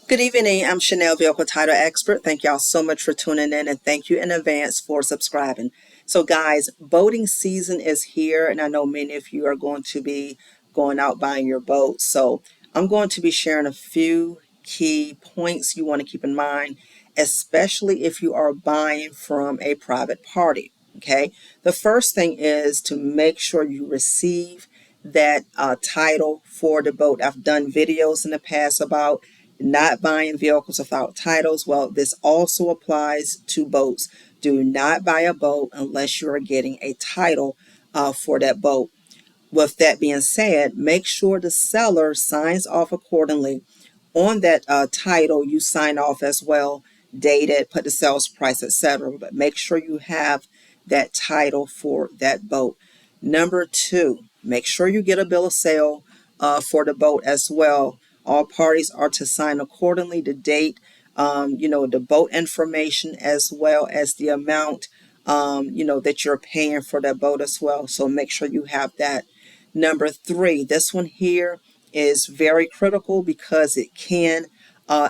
Good evening. I'm Chanel, Vehicle Title Expert. Thank y'all so much for tuning in, and thank you in advance for subscribing. So, guys, boating season is here, and I know many of you are going to be going out buying your boat. So, I'm going to be sharing a few key points you want to keep in mind, especially if you are buying from a private party. Okay, the first thing is to make sure you receive that title for the boat. I've done videos in the past about not buying vehicles without titles. Well, this also applies to boats. Do not buy a boat unless you are getting a title for that boat. With that being said, make sure the seller signs off accordingly on that title. You sign off as well, date it, put the sales price, etc. But make sure you have that title for that boat. Number two, make sure you get a bill of sale for the boat as well. All parties are to sign accordingly. The date, the boat information, as well as the amount, that you're paying for that boat as well. So make sure you have that. Number three, this one here is very critical because it can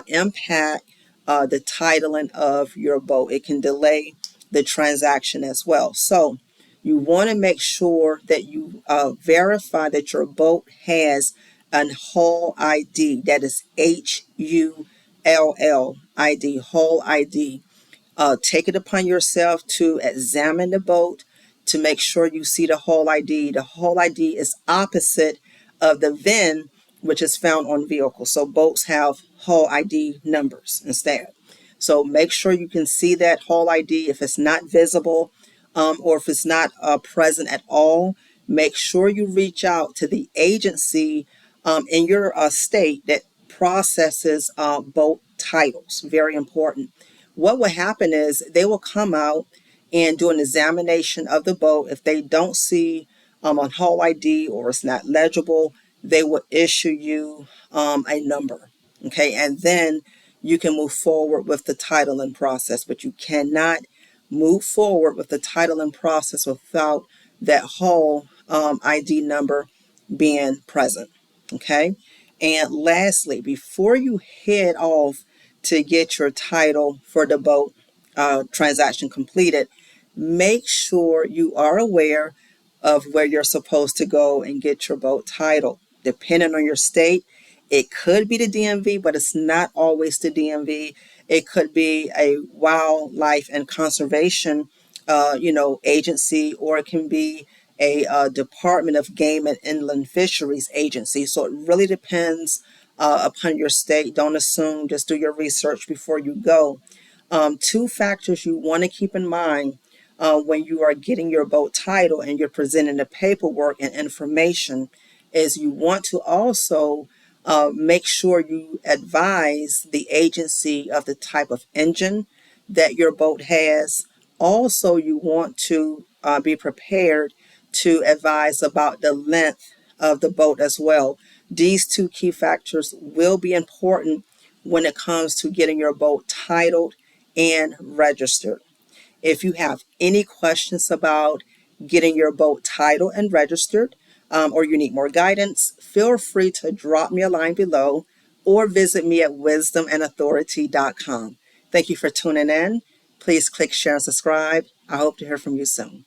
impact the titling of your boat. It can delay the transaction as well. So you want to make sure that you verify that your boat has an hull ID. That is HULL ID, hull ID. Take it upon yourself to examine the boat to make sure you see the hull ID. The hull ID is opposite of the VIN, which is found on vehicles. So boats have hull ID numbers instead. So make sure you can see that hull ID. If it's not visible or if it's not present at all, make sure you reach out to the agency in your state that processes boat titles. Very important. What will happen is they will come out and do an examination of the boat. If they don't see on hull ID or it's not legible, they will issue you a number. Okay, and then you can move forward with the titling process, but you cannot move forward with the titling process without that hull ID number being present. Okay, and lastly, before you head off to get your title for the boat transaction completed, make sure you are aware of where you're supposed to go and get your boat title. Depending on your state, it could be the DMV, but it's not always the DMV. It could be a wildlife and conservation, agency, or it can be a Department of Game and Inland Fisheries agency. So it really depends upon your state. Don't assume, just do your research before you go. Two factors you want to keep in mind when you are getting your boat title and you're presenting the paperwork and information is you want to also make sure you advise the agency of the type of engine that your boat has. Also, you want to be prepared to advise about the length of the boat as well. These two key factors will be important when it comes to getting your boat titled and registered. If you have any questions about getting your boat titled and registered, or you need more guidance, feel free to drop me a line below or visit me at wisdomandauthority.com. Thank you for tuning in. Please click share and subscribe. I hope to hear from you soon.